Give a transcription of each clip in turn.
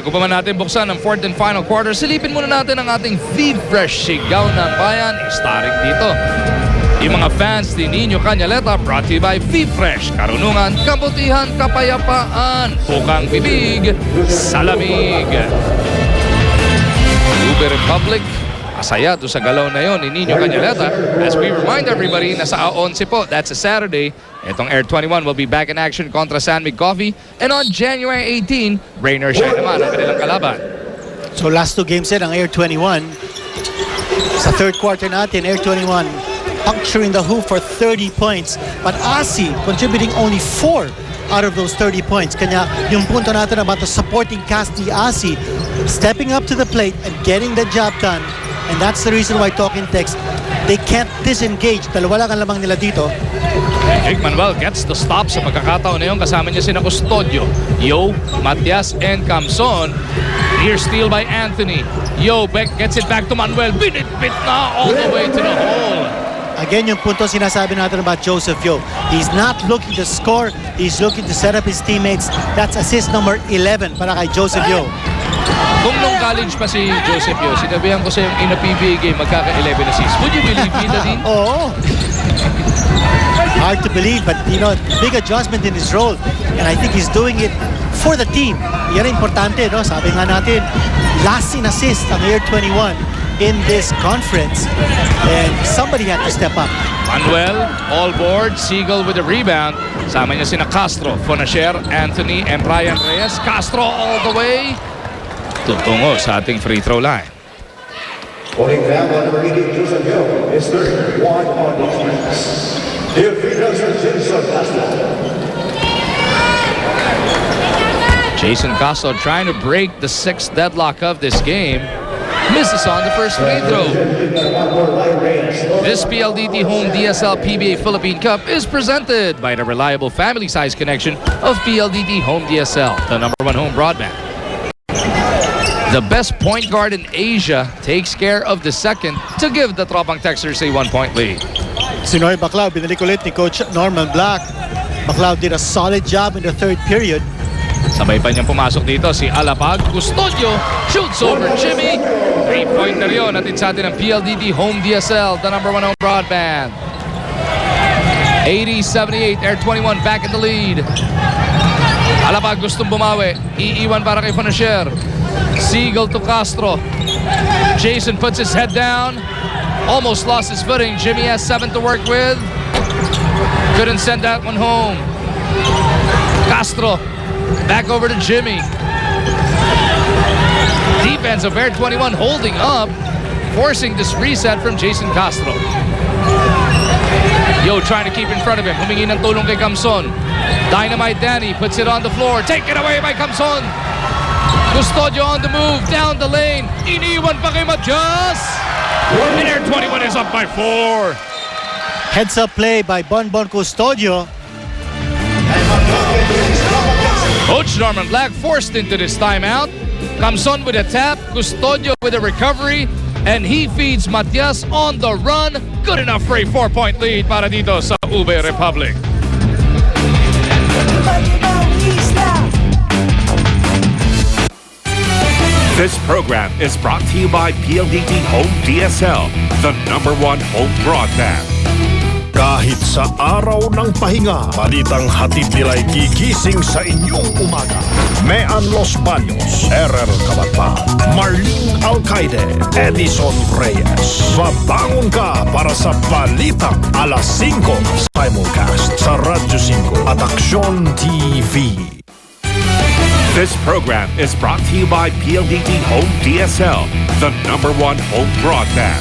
Bago pa man natin buksan ang fourth and final quarter, silipin muna natin ang ating Feed Fresh Sigaw ng Bayan. Starring dito yung mga fans ni Nino Cañaleta, brought to you by Feed Fresh. Karunungan, kabutihan, kapayapaan, bukang bibig, salamig. Ube Republic, masaya to sa galaw na yon ni Nino Cañaleta. As we remind everybody, nasa 11 po, that's a Saturday. Itong Air21 will be back in action kontra San Mig Coffee. And on January 18, rain or shine naman ang kanilang kalaban. So last two games din ang Air21. Sa third quarter natin, Air21 puncturing the hoop for 30 points. But ASI contributing only 4 out of those 30 points. Kanya yung punto natin about the supporting cast ni ASI stepping up to the plate and getting the job done. And that's the reason why Talking Text, they can't disengage. Dalawa lang ang lamang nila dito. Jake Manuel gets the stop sa pagkakataon na yun. Kasama niya sina Custodio, Yo, Matias, and Camson. Near steal by Anthony. Yo, Beck gets it back to Manuel. Binit-bit na all the way to the hole. Again, yung punto sinasabi natin about Joseph Yo. He's not looking to score. He's looking to set up his teammates. That's assist number 11 para kay Joseph Yo. Kung nung college pa si Joseph Yo, sinabihan ko sa in a PBA game, magkaka-11 assists. Would you believe me, Nadine? Oo. Hard to believe, but you know, big adjustment in his role. And I think he's doing it for the team. Yan ang importante, no? Sabi nga natin, last in assist ang Air21 in this conference. And somebody had to step up. Manuel, all board, Seagull with the rebound. Sama niya sina Castro, Fonacher, Anthony, and Brian Reyes. Castro all the way. Tutungo sa ating free throw line. Holding down number 80, Joseph Yo, is 31 on defense. If he doesn't, Jason Castro trying to break the sixth deadlock of this game. Misses on the first free throw. This PLDT Home DSL PBA Philippine Cup is presented by the reliable family-sized connection of PLDT Home DSL, the #1 home broadband. The best point guard in Asia takes care of the second to give the Tropang Texters a 1-point lead. Si Noy Baclao, binalik ulit ni Coach Norman Black. Baclao did a solid job in the third period. Sabay pa niyang pumasok dito si Alapag. Custodio shoots over Jimmy. 3-point na rin. Atid sa atin ang PLDT Home DSL, the #1 home broadband. 80-78, Air21 back in the lead. Alapag gustong bumawi. Iiwan para kay Fonacher. Seagull to Castro. Jason puts his head down. Almost lost his footing. Jimmy has 7 to work with. Couldn't send that one home. Castro back over to Jimmy. Defense of Air21 holding up, forcing this reset from Jason Castro. Yo trying to keep in front of him. Humingi ng tulong kay Camson. Dynamite Danny puts it on the floor. Taken away by Camson. Custodio on the move, down the lane. Iniwan pa kay Matias. And Air21 is up by 4. Heads up play by Bonbon Custodio. Coach Norman Black forced into this timeout. Camson with a tap, Custodio with a recovery, and he feeds Matias on the run. Good enough for a 4-point lead para dito sa Ube Republic. This program is brought to you by PLDT Home DSL, the #1 home broadband. Kahit sa araw ng pahinga, balitang hatid nila'y gigising sa inyong umaga. Mean Los Baños, RR Kabata, Marlene Alcaide, Edison Reyes. Babangon ka para sa balitang alas 5 simulcast sa Radyo 5 at Aksyon TV. This program is brought to you by PLDT Home DSL, the #1 home broadband.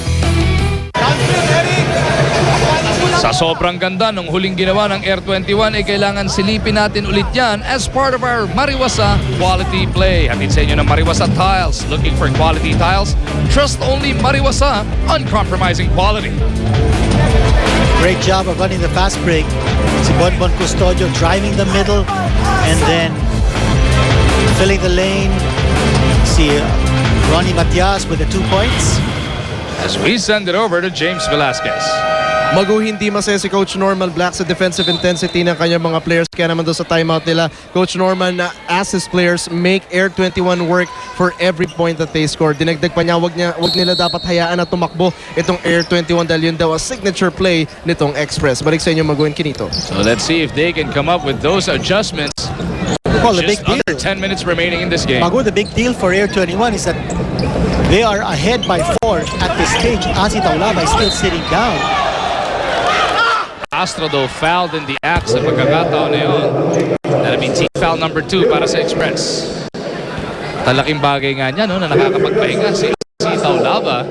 Sa sobrang ganda ng huling ginawa ng Air21 ay kailangan silipin natin ulit yan as part of our Mariwasa Quality Play. Hatid sa inyo ng Mariwasa Tiles. Looking for quality tiles? Trust only Mariwasa, uncompromising quality. Great job of running the fast break. Si Bonbon Custodio driving the middle and then filling the lane. Si Ronnie Matias with the 2 points. As we send it over to James Velasquez. Magu hindi masaya si Coach Norman Black sa defensive intensity ng kanyang mga players. Kaya naman doon sa timeout nila, Coach Norman asked his players make Air 21 work for every point that they score. Dinagdag pa niya, wag nila dapat hayaan na tumakbo itong Air 21 dahil yun daw a signature play nitong Express. Balik sa inyo, Magu and Kinito. So let's see if they can come up with those adjustments. Well, the Just big under deal. 10 minutes remaining in this game. Magu, the big deal for Air 21 is that they are ahead by 4 at this stage. Asi Taulava is still sitting down. Castro though fouled in the act sa pagkakataon na yun. That'll be team foul number 2 para sa Express. Talaking bagay nga niya, no, na nakakapagpahinga si Taulava.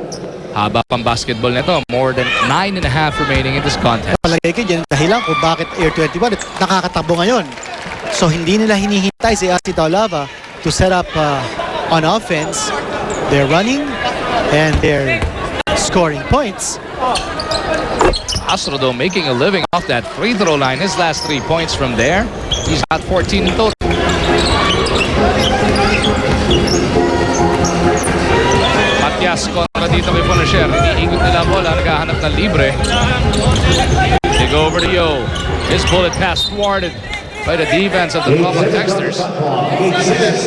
Haba pang basketball nito. More than 9.5 remaining in this contest. Palagay ko dyan dahilan kung bakit Air 21 nakakatakbo ngayon. So hindi nila hinihintay si Asi Taulava to set up on offense. They're running and they're scoring points. Castro though making a living off that free throw line. His last 3 points from there. He's got 14 in total. Matias kontra dito kay Fonacier. Iniikot nila bola. Naghahanap ng libre. They go over to Yo. His bullet pass thwarted by the defense of the Papa Texters.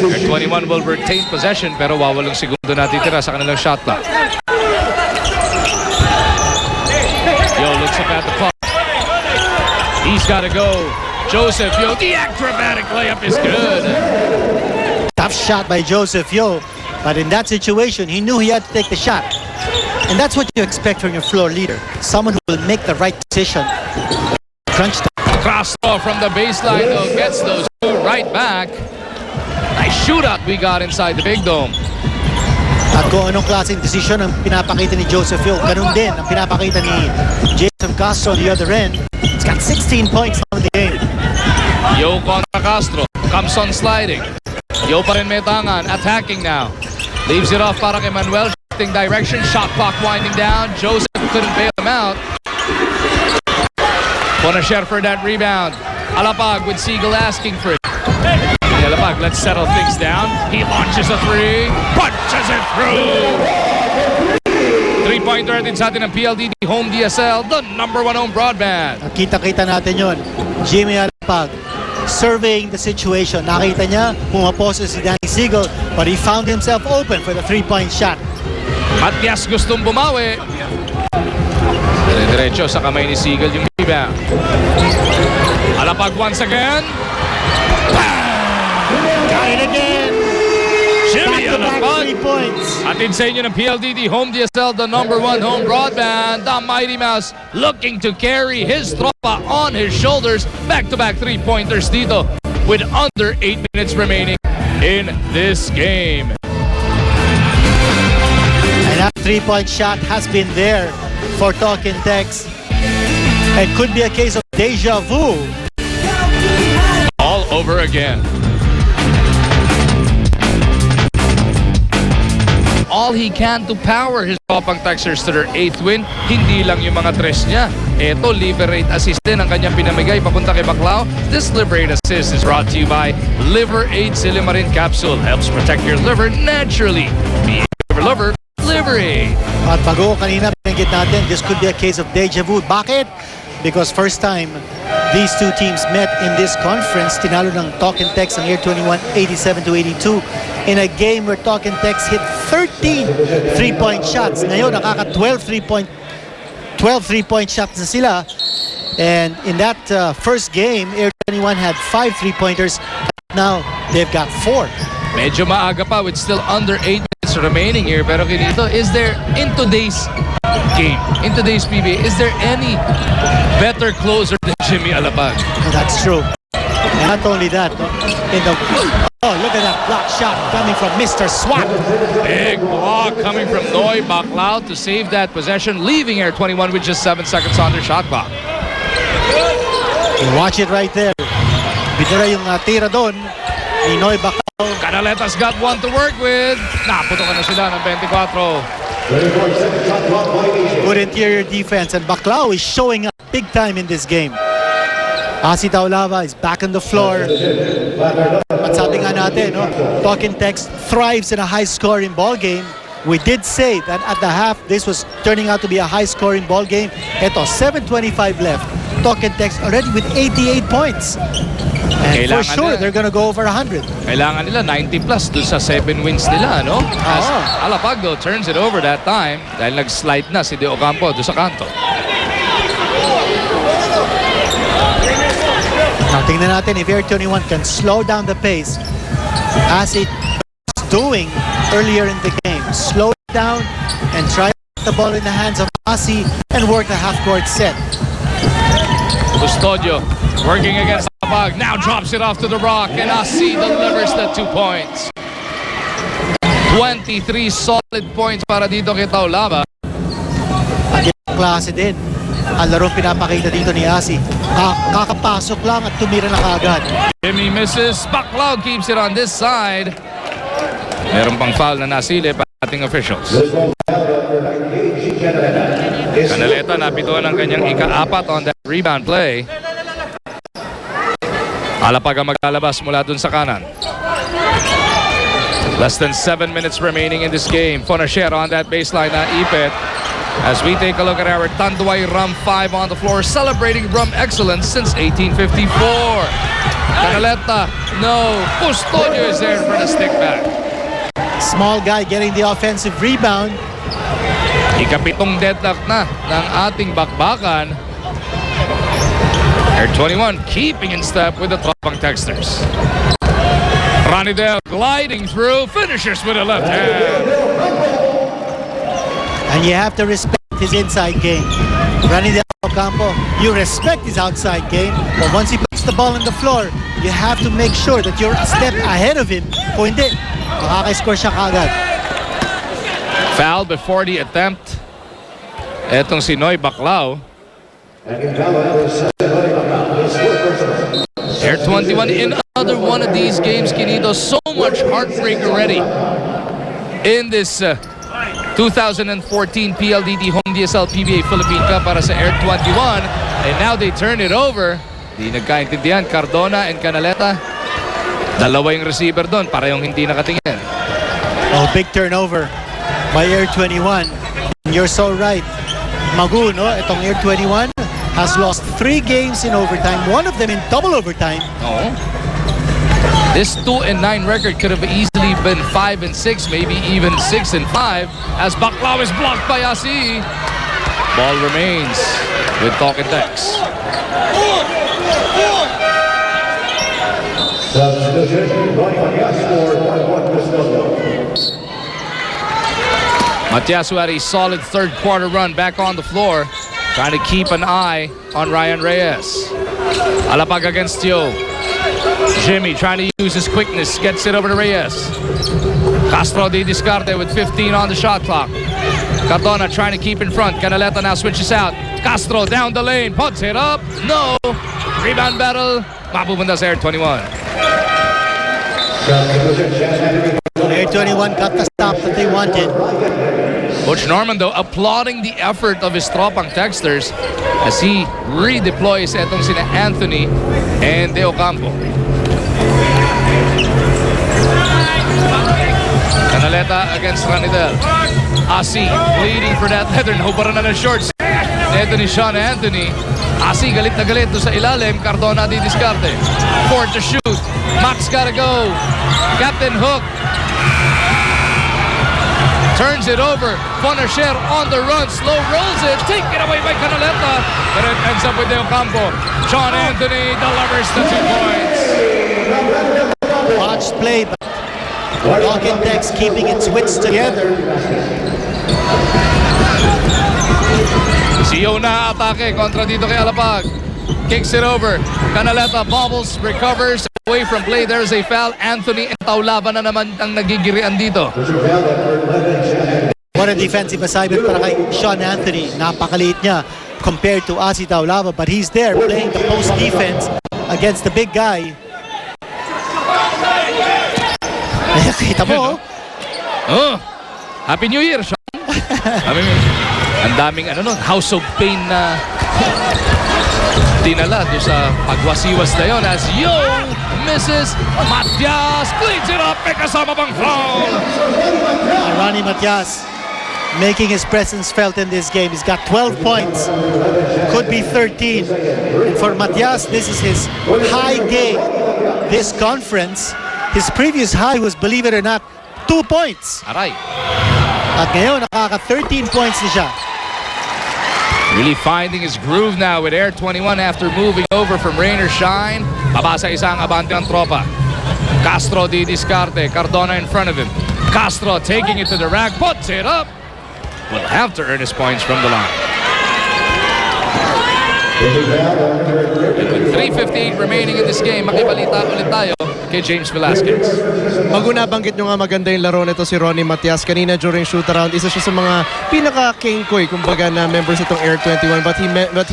Air 21 will retain possession pero wawalong segundo na titira sa kanilang shot clock. Yo looks up at the clock. He's got to go. Joseph Yo, the acrobatic layup is good. Tough shot by Joseph Yo. But in that situation, he knew he had to take the shot. And that's what you expect from your floor leader. Someone who will make the right decision. Crunch time. Castro from the baseline though gets those two right back. Nice shootout we got inside the big dome. At kung anong klaseng desisyon ang pinapakita ni Joseph Yo, ganun din ang pinapakita ni Jason Castro on the other end. He's got 16 points on the game. Yo contra Castro. Comes on sliding. Yo pa rin may tangan. Attacking now. Leaves it off para kay Manuel. Shifting direction. Shot clock winding down. Joseph couldn't bail him out. Fonacier for that rebound. Alapag with Siegel asking for it. Alapag, let's settle things down. He launches a three. Punches it through. 3-pointer din sa atin ng PLDT Home DSL, the #1 home broadband. Kita-kita natin yon. Jimmy Alapag surveying the situation. Nakita niya, pumapose si Danny Siegel, but he found himself open for the 3-point shot. Matias gustong bumawi. Dire-diretso sa kamay ni Siegel yung rebound. Alapag once again. Got it again. Jimmy Back-to-back 3 Alapag. points. Atin sa inyo ng PLDT Home DSL, the #1 home broadband. The Mighty Mouse looking to carry his tropa on his shoulders. Back-to-back 3-pointers dito with under 8 minutes remaining in this game. And that 3-point shot has been there for Talking Tex. It could be a case of deja vu. All over again. All he can to power his Topang Texers to their 8th win. Hindi lang yung mga tres niya. Eto, liver rate assist din ang kanyang pinamigay papunta kay Baclao. This liver rate assist is brought to you by Liver Aid Silimarin Capsule. Helps protect your liver naturally. Be a liver, Liver Aid. At bago kanina pinanggit natin, this could be a case of deja vu. Bakit? Because first time these two teams met in this conference, tinalo ng Talking Tex ang Air 21 87-82 in a game where Talking Tex hit 13 3-point shots. Ngayon nakaka-12 3-point shots na sila. And in that first game, Air 21 had 5 3-pointers. Now they've got 4. Medyo maaga pa with still under 8 minutes remaining here. Pero Kinito, is there in today's game, in today's PBA, is there any better closer than Jimmy Alapag? That's true. And not only that, look at that block shot coming from Mr. Swat. Big block coming from Noy Baclao to save that possession, leaving Air 21 with just 7 seconds on their shot clock. Watch it right there. Binura yung tira doon ni Noy Baclao. Canaletas got one to work with. Naputokan na sila ng 24. Good interior defense, and Baclao is showing up big time in this game. Asi Taulava is back on the floor. At sabi nga natin, Talking Tex thrives in a high-scoring ball game. We did say that at the half, this was turning out to be a high-scoring ball game. Ito, 7:25 left. Talk and Text already with 88 points. And for Kailangan sure, na. they're gonna go over 100. Kailangan nila 90 plus dun sa 7 wins nila, no? As Alapag though turns it over that time dahil nag-slide na si De Ocampo doon sa kanto. Now, tingnan natin if Air21 can slow down the pace as it was doing earlier in the game. Slow it down and try to put the ball in the hands of Asi and work the half-court set. Custodio working against Alapag. Now drops it off to the rock and Asi delivers the 2 points. 23 solid points para dito kay Taulava. Klase din ang larong pinapakita dito ni Asi. Kakapasok lang at tumira na kaagad. Jimmy misses. Baclaw keeps it on this side. Meron pang foul na nasilip ating officials. Canaleta napituan ang kanyang ika-4 on that rebound play. Alapag ang maglalabas mula dun sa kanan. Less than 7 minutes remaining in this game. Fonacier on that baseline na ipit. As we take a look at our Tanduay Rum 5 on the floor, celebrating rum excellence since 1854. Canaleta, no. Custodio is there for the stick back. Small guy getting the offensive rebound. Ika-7 deadlock na ng ating bakbakan. Air21 keeping in step with the Tropang Texters. Ranidel gliding through, finishes with a left hand. And you have to respect his inside game. Randy Ocampo, you respect his outside game, but once he puts the ball on the floor, you have to make sure that you're a step ahead of him. Kung hindi, makaka-score siya kaagad. Foul before the attempt. Etong si Noy Baclaw. Air21 in another one of these games, Kinito. So much heartbreak already in this 2014 PLDT Home DSL PBA Philippine Cup para sa Air21. And now they turn it over. Di nagkaintindihan. Cardona and Canaleta. Dalawa yung receiver doon. Parehong hindi nakatingin. Oh, big turnover by Air21. You're so right. Magu, no? Itong Air21 has lost 3 games in overtime. One of them in double overtime. Oh. This 2-9 record could have easily been 5-6, maybe even 6-5, as Baclaw is blocked by Asi. Ball remains with Talk and Text. Matias, who had a solid third quarter run back on the floor, trying to keep an eye on Ryan Reyes. Alapag against Tio. Jimmy trying to use his quickness, gets it over to Reyes. Castro de Discarte with 15 on the shot clock. Cardona trying to keep in front. Canaleta now switches out. Castro down the lane, puts it up. No. Rebound battle. Mapupunta sa Air21. Air21 got the stop that they wanted. Coach Norman though applauding the effort of his Tropang Texters as he redeploys etong sina Anthony and De Ocampo. Canaleta against Ranidel. Asi pleading for that leather. Nahubaran na ng shorts. Ito ni Sean Anthony. Asi galit na galit sa ilalim. Cardona di Discarte. 4 to shoot. Max gotta go. Captain Hook turns it over. Fonacier on the run. Slow rolls it. Taken away by Canaleta. But it ends up with De Ocampo. Sean Anthony delivers the 2 points. Watch play, but Talk and Text keeping its wits together. Si Yona atake kontra dito kay Alapag. Kicks it over. Canaleta bobbles, recovers away from play. There's a foul. Anthony and Taulava na naman ang nagigirian dito. What a defensive assignment para kay Sean Anthony. Napakaliit niya compared to Asi Taulava, but he's there playing the post defense against the big guy. Kita mo, Oh, Happy New Year, Sean. Ang daming House of Pain na dinala doon sa pagwasiwas na yon as Yo misses. Matias cleans it up. May kasama bang foul? Ronnie Matias making his presence felt in this game. He's got 12 points. Could be 13. And for Matias, this is his high game this conference. His previous high was, believe it or not, 2 points. Aray. At ngayon, nakaka-13 points na siya. Really finding his groove now with Air21 after moving over from rain or shine. Babasa isang abante ang tropa. Castro di discarte. Cardona in front of him. Castro taking it to the rack. Puts it up. Will have to earn his points from the line. And with 3:58 remaining in this game, makibalita ulit tayo kay James Velasquez. Maguna, banggit nyo nga maganda yung laro nito si Ronnie Matias. Kanina during shoot-around, isa siya sa mga pinaka-kengkoy, kumbaga, na members itong Air21. But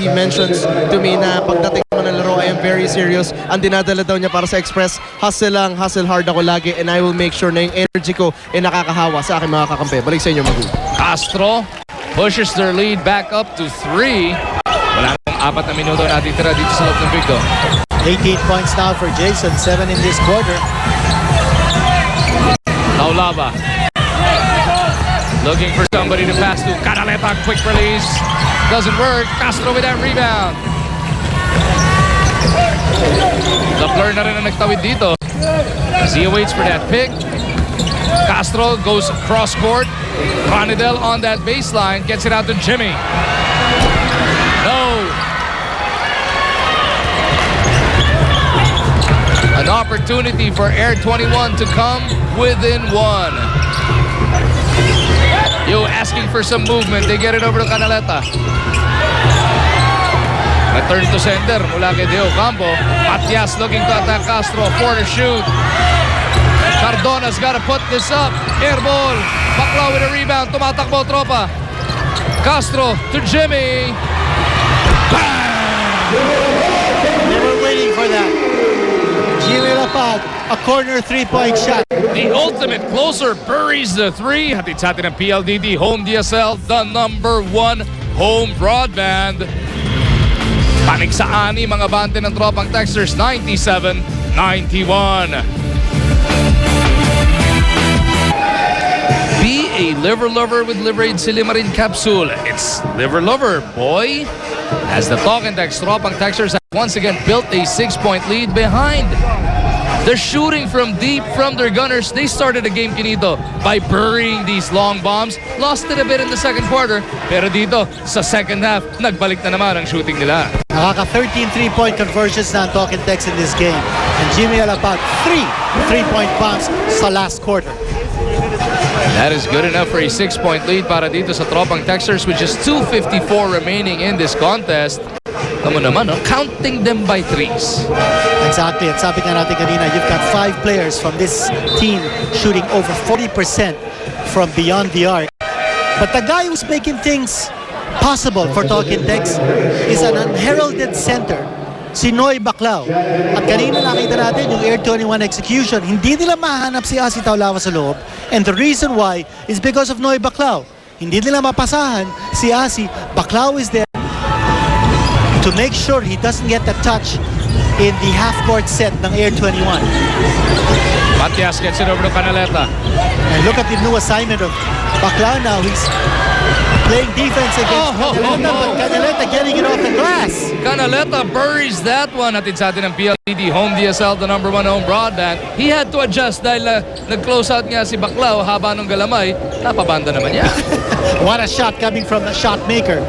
he mentions to me na pagdating naman ng laro, I am very serious. Ang dinadala daw niya para sa Express, hustle lang, hustle hard ako lagi, and I will make sure na yung energy ko ay nakakahawa sa aking mga kakampi. Balik sa inyo, Magu. Castro pushes their lead back up to 3. Wala nang 4 na minuto natitira dito sa loob ng Big Dog. 18 points now for Jason, 7 in this quarter. Taulaba looking for somebody to pass to. Canaleta, quick release. Doesn't work. Castro with that rebound. Doppler na rin ang nagtawid dito as he waits for that pick. Castro goes cross court. Ronidel on that baseline. Gets it out to Jimmy. No. An opportunity for Air21 to come within 1. Yo, asking for some movement. They get it over to Canaleta. Return to center mula kay Deo Campo. Matias looking to attack Castro. 4 to shoot. Cardona's got to put this up. Air ball. Baclaw with a rebound. Tumatakbo tropa. Castro to Jimmy. Bang! They were waiting for that. Jimmy Lapag, a corner 3-point shot. The ultimate closer buries the 3. Hatid sa atin ng PLDT Home DSL, the #1 home broadband. Panig sa ani mga bante ng tropang Texters, 97-91. Be a liver lover with Liverade Silimarin Capsule. It's liver lover, boy. As the Talk and Text tropang Texters have once again built a 6-point lead behind. They're shooting from deep from their gunners. They started the game kinito by burying these long bombs. Lost it a bit in the second quarter. Pero dito, sa second half, nagbalik na naman ang shooting nila. Nakaka-13 3-point conversions na ang Talk and Text in this game. And Jimmy Alapag, 3 3-point bombs sa last quarter. That is good enough for a 6-point lead para dito sa tropang Texters with just 2:54 remaining in this contest. Tama naman, no? Counting them by 3s. Exactly. At sabi nga natin kanina, you've got 5 players from this team shooting over 40% from beyond the arc. But the guy who's making things possible for Talk and Text is an unheralded center, si Noy Baclaw. At kanina nakita natin yung Air21 execution, hindi nila mahanap si Asi Taulawa sa loob. And the reason why is because of Noy Baclaw. Hindi nila mapasahan si Asi. Baclaw is there to make sure he doesn't get the touch in the half-court set ng Air21. Matias gets it over to Canaleta. And look at the new assignment of Baclaw now. He's playing defense against Canaleta, but Canaleta getting it off the glass. Canaleta buries that one. Hatid sa atin ng PLDT Home DSL, the #1 home broadband. He had to adjust dahil nag-close out nga si Baclaw haba ng galamay. Napabanda naman niya. What a shot coming from the shot maker.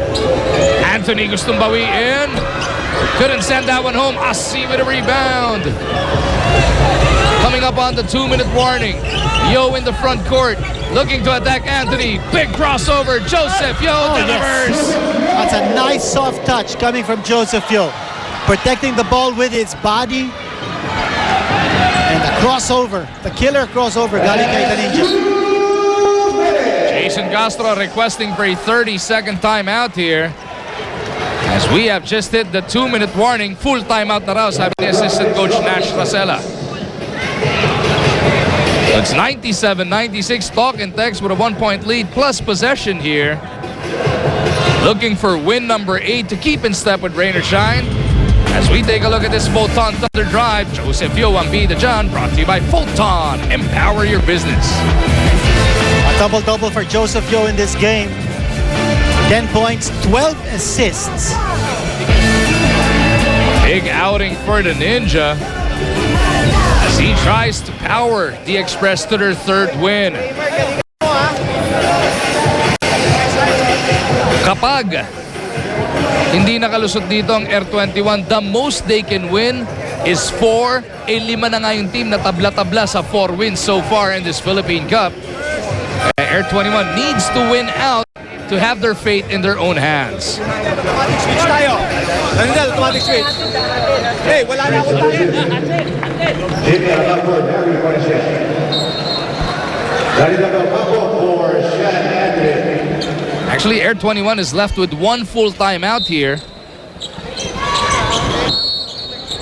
Anthony gustong bawiin. Couldn't send that one home. Asi with a rebound. Coming up on the 2-minute warning. Yo in the front court. Looking to attack Anthony. Big crossover. Joseph Yo delivers. Yes. That's a nice soft touch coming from Joseph Yo. Protecting the ball with his body. And the crossover. The killer crossover galing kay Kaninja. Jason Castro requesting for a 30-second timeout here. As we have just hit the 2-minute warning, full timeout na raw, sabi ni assistant coach Nash Racela. It's 97-96, Talk and Text with a 1-point lead plus possession here. Looking for win number 8 to keep in step with rain or shine. As we take a look at this Photon Thunder Drive, Joseph Yo ang bida dyan, brought to you by Photon. Empower your business. A double-double for Joseph Yo in this game. 10 points, 12 assists. Big outing for the Ninja as he tries to power the Express to their third win. Kapag hindi nakalusot dito ang Air21, the most they can win is 4. 5 na nga yung team na tabla-tabla sa 4 wins so far in this Philippine Cup. Air21 needs to win out to have their fate in their own hands. Automatic switch tayo. Daniel, automatic switch. Hey, wala na ako tayo. Jimmy Alabama, Harry Poinset. Daniel Alabama for Shan Andre. Actually, Air21 is left with 1 full timeout here,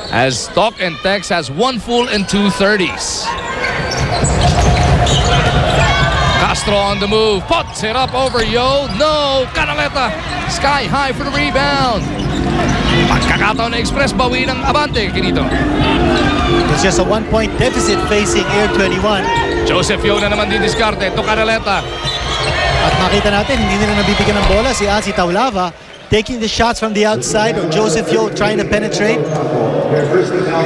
as Talk and Tex has 1 full and 2 30s. Castro on the move, puts it up over Yo. No, Canaleta, sky high for the rebound. Pagkakataon na Express, bawi ng abante, Kinito. It's just a 1-point deficit facing Air21. Joseph Yo na naman didiskarte to Canaleta. At makita natin, hindi nila nabibigyan ng bola si Asi Taulava, taking the shots from the outside, or Joseph Yo trying to penetrate.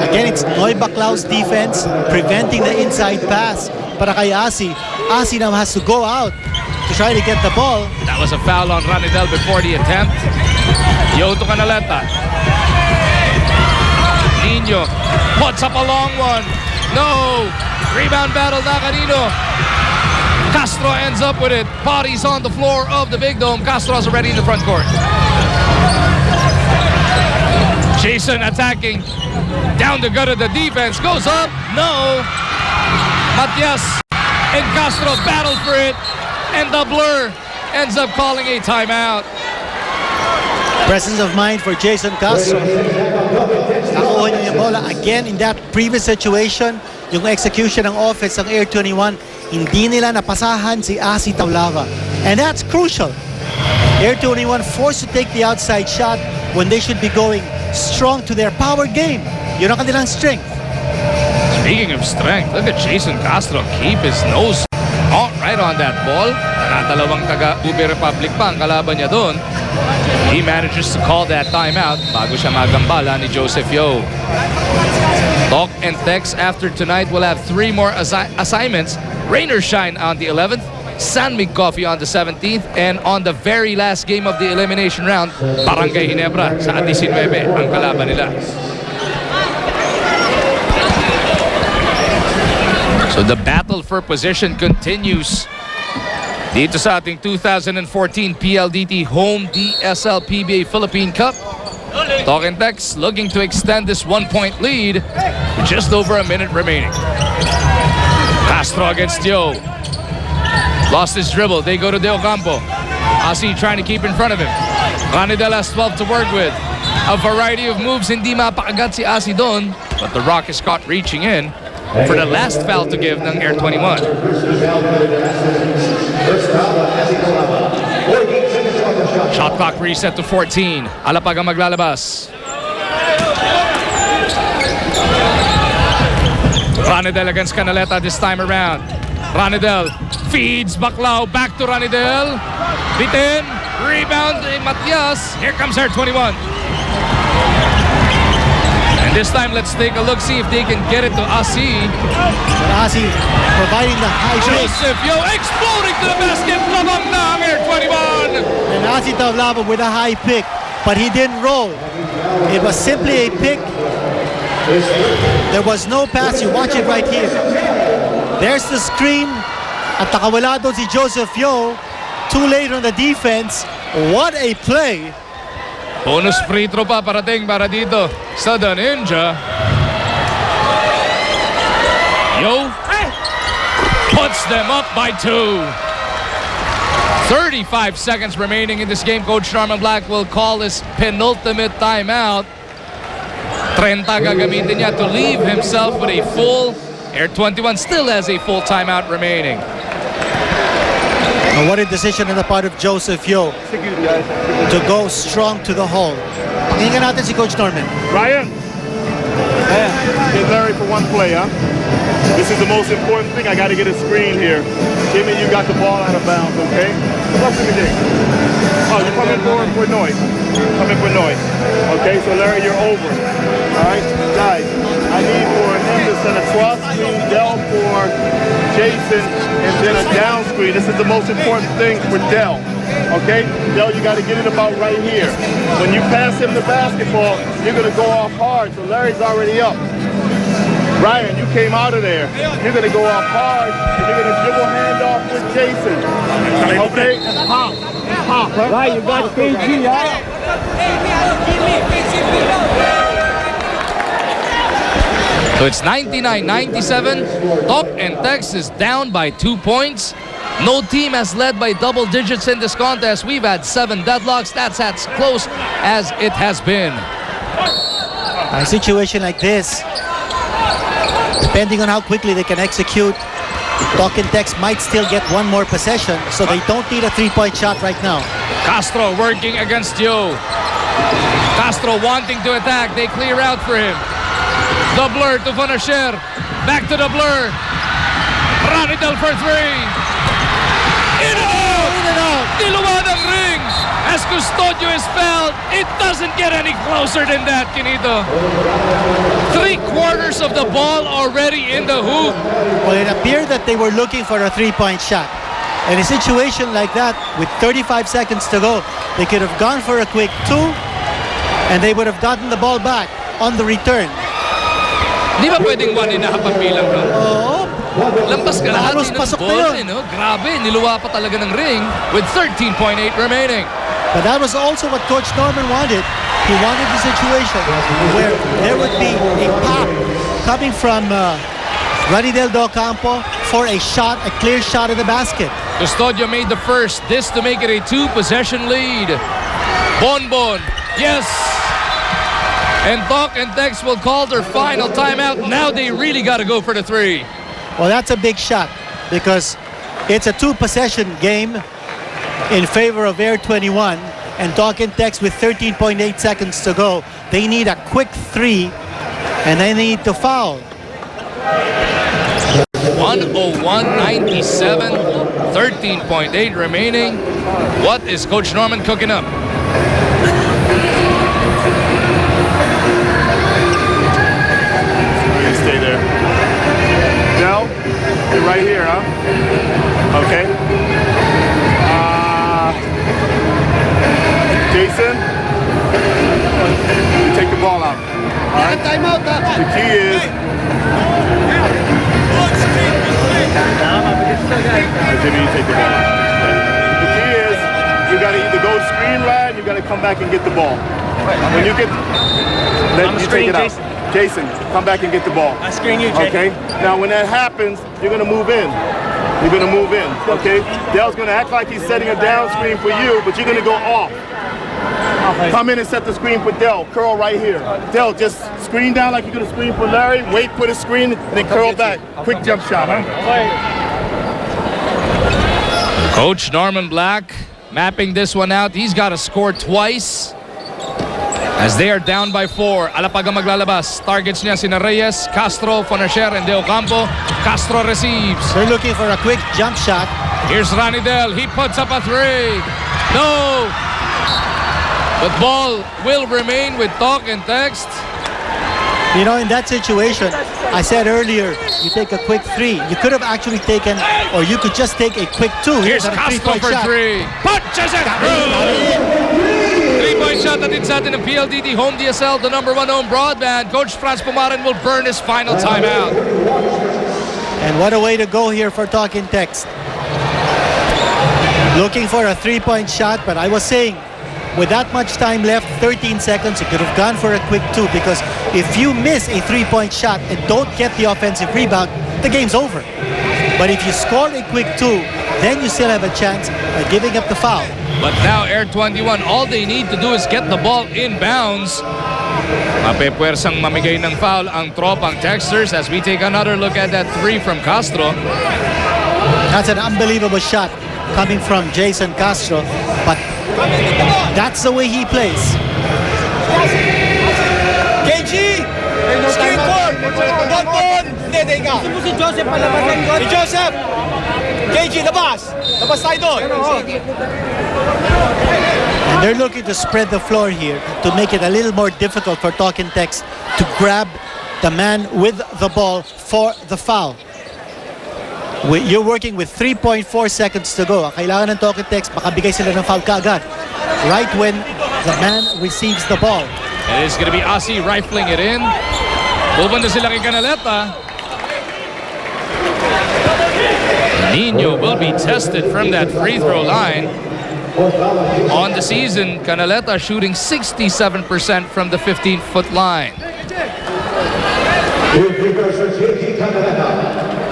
Again, it's Noy Baclao's defense preventing the inside pass para kay Asi. Asi now has to go out to try to get the ball. That was a foul on Ranidel before the attempt. Yo to Canaleta. Nino puts up a long one. No! Rebound battle na kanino. Castro ends up with it. Bodies on the floor of the Big Dome. Castro's already in the front court. Jason attacking. Down the gut of the defense. Goes up. No. Matias and Castro battle for it. And the Blur ends up calling a timeout. Presence of mind for Jason Castro. Nakuha niya yung bola. Again, in that previous situation, yung execution ng offense ng Air21, hindi nila napasahan si Asi Taulava. And that's crucial. Air21 forced to take the outside shot when they should be going strong to their power game. Yun ang kanilang strength. Speaking of strength, look at Jason Castro keep his nose right on that ball. Dalawang taga-Ube Republic pa ang kalaban niya doon. He manages to call that timeout bago siya magambala ni Joseph Yo. Talk and Tex after tonight will have 3 more assignments. Rain or shine on the 11th, San Mig Coffee on the 17th, and on the very last game of the elimination round, Barangay Ginebra sa 19 ang kalaban nila. So the battle for position continues dito sa ating 2014 PLDT Home DSL PBA Philippine Cup. Talk and Tex looking to extend this 1-point lead with just over a minute remaining. Castro against Yo. Lost his dribble. They go to De Ocampo. Asi trying to keep in front of him. Ranidel has 12 to work with. A variety of moves. Hindi mapakagat si Asi doon. But the Rock is caught reaching in for the last foul to give ng Air21. Shot clock reset to 14. Alapag ang maglalabas. Ranidel against Canaleta this time around. Ranidel feeds Baclao, back to Ranidel. Bitin, rebound, Matias. Here comes Air21. And this time, let's take a look, see if they can get it to Asi. Asi providing the high pick. Joseph Yo exploding to the basket. Labang na ang Air21. And Asi Taulava with a high pick, but he didn't roll. It was simply a pick. There was no pass. You watch it right here. There's the screen. At nakawala doon si Joseph Yo. Too late on the defense. What a play. Bonus free throw pa parating para dito sa The Ninja. Yo puts them up by 2. 35 seconds remaining in this game. Coach Norman Black will call his penultimate timeout. 30 gagamitin niya to leave himself with a full. Air21 still has a full timeout remaining. And what a decision on the part of Joseph Yo to go strong to the hole. Pakinggan natin si Coach Norman. Ryan, get Larry for one play, huh? This is the most important thing. I got to get a screen here. Jimmy, you got the ball out of bounds, okay? What's in the game? Oh, you're coming for noise. Coming for noise. Okay, so Larry, you're over. All right, guys, I need for him to send a cross screen Dell for Jason and then a down screen. This is the most important thing for Dell. Okay, Dell, you got to get it about right here. When you pass him the basketball, you're going to go off hard, so Larry's already up. Ryan, you came out of there. You're going to go off hard, and you're going to dribble handoff with Jason. Okay, and pop. Pop. Right, you got KG, huh? So it's 99-97. Talk and Text is down by 2 points. No team has led by double digits in this contest. We've had 7 deadlocks. That's as close as it has been. A situation like this, depending on how quickly they can execute, Talk and Text might still get one more possession, so they don't need a 3-point shot right now. Castro working against Joe. Castro wanting to attack. They clear out for him. The blur to Vanasher. Back to the blur. Ranidel for 3. In and out! Niluwad ang ring! As Custodio is fouled, it doesn't get any closer than that, Kinito. 3/4 of the ball already in the hoop. Well, it appeared that they were looking for a 3-point shot. In a situation like that, with 35 seconds to go, they could have gone for a quick 2, and they would have gotten the ball back on the return. Di ba pwedeng 1.5 ang bilang, no? Oo. Lampas ka lahat Halos ng pasok na ball, yun. no? Grabe, niluwa pa talaga ng ring with 13.8 remaining. But that was also what Coach Norman wanted. He wanted the situation where there would be a pop coming from Ranidel do Campo for a shot, a clear shot at the basket. Custodio made the first. This to make it a 2-possession lead. Bonbon, yes. And Talk and Text will call their final timeout. Now they really got to go for the 3. Well, that's a big shot because it's a 2-possession game in favor of Air 21, and Talk and Text with 13.8 seconds to go. They need a quick 3, and they need to foul. 101.97, 13.8 remaining. What is Coach Norman cooking up? Stay there. Dell, you're right here, huh? Okay. Jason, you take the ball out. All right? The key is... Jimmy, you take the ball out. The key is you got to either go screen line, you got to come back and get the ball. When you get... Then you take it out. Jason, come back and get the ball. I screen you, Jay. Okay? Now, when that happens, you're going to move in. You're going to move in, okay? Dell's going to act like he's setting a down screen for you, but you're going to go off. Come in and set the screen for Dell. Curl right here. Dell, just screen down like you're going to screen for Larry. Wait for the screen, and then curl back. Quick jump shot, huh? Coach Norman Black mapping this one out. He's got to score twice as they are down by 4. Alapag ang maglalabas. Targets niya sina Reyes, Castro, Fonacher, and De Ocampo. Castro receives. They're looking for a quick jump shot. Here's Ranidel. He puts up a 3. No! But ball will remain with Talk and Text. You know, in that situation, I said earlier, you take a quick 3. You could have actually taken, or you could just take a quick 2. Here's a Castro 3-point for shot. 3. Punches it through! 3-point shot natin sa atin ng PLDT Home DSL, the #1 home broadband. Coach Franz Pumarin will burn his final timeout. And what a way to go here for Talk and Text. Looking for a 3-point shot, but I was saying, with that much time left, 13 seconds, you could have gone for a quick 2, because if you miss a 3-point shot and don't get the offensive rebound, the game's over. But if you score a quick 2, then you still have a chance by giving up the foul. But now Air 21, all they need to do is get the ball in bounds. Mapepwersang mamigay ng foul ang tropang Texters as we take another look at that 3 from Castro. That's an unbelievable shot coming from Jason Castro, but that's the way he plays. KG! Screen 4! Doon! Hindi, teka. Si Joseph palabasan ko. Si Joseph! KG, labas! Labas tayo doon! And they're looking to spread the floor here to make it a little more difficult for Talk and Text to grab the man with the ball for the foul. You're working with 3.4 seconds to go. Kailangan ng Talk and Text, makabigay sila ng foul kaagad. Right when the man receives the ball. It is going to be Asi rifling it in. Pupunta sila kay Canaleta. Nino will be tested from that free throw line. On the season, Canaleta shooting 67% from the 15-foot line.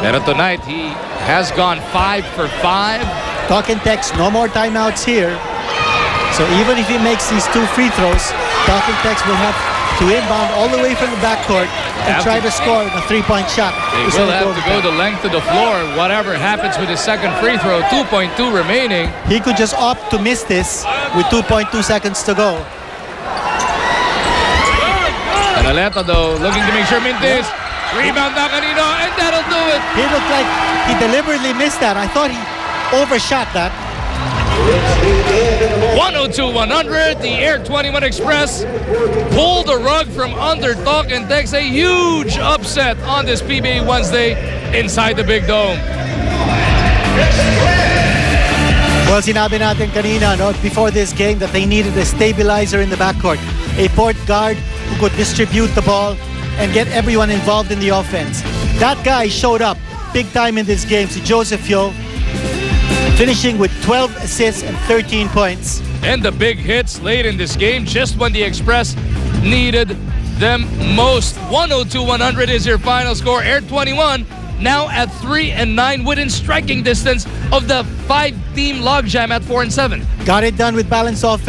Pero tonight, he has gone 5 for 5. Talk and Text, no more timeouts here. So even if he makes these 2 free throws, Talk and Text will have to inbound all the way from the backcourt and try to score a 3-point shot. They will have to go the length of the floor, whatever happens with his second free throw. 2.2 remaining. He could just opt to miss this with 2.2 seconds to go. Canaleta, though, looking to make sure Mintis. Rebound na kanino, and that'll do it. He looked like he deliberately missed that. I thought he overshot that. 102-100, the Air 21 Express pulled the rug from under Talk and Text. A huge upset on this PBA Wednesday inside the Big Dome. Well, sinabi natin kanina, no, before this game that they needed a stabilizer in the backcourt. A point guard who could distribute the ball and get everyone involved in the offense. That guy showed up big time in this game. Si Joseph Yo, finishing with 12 assists and 13 points. And the big hits late in this game, just when the Express needed them most. 102-100 is your final score. Air 21 now at 3-9 within striking distance of the 5-team logjam at 4-7. Got it done with balanced offense.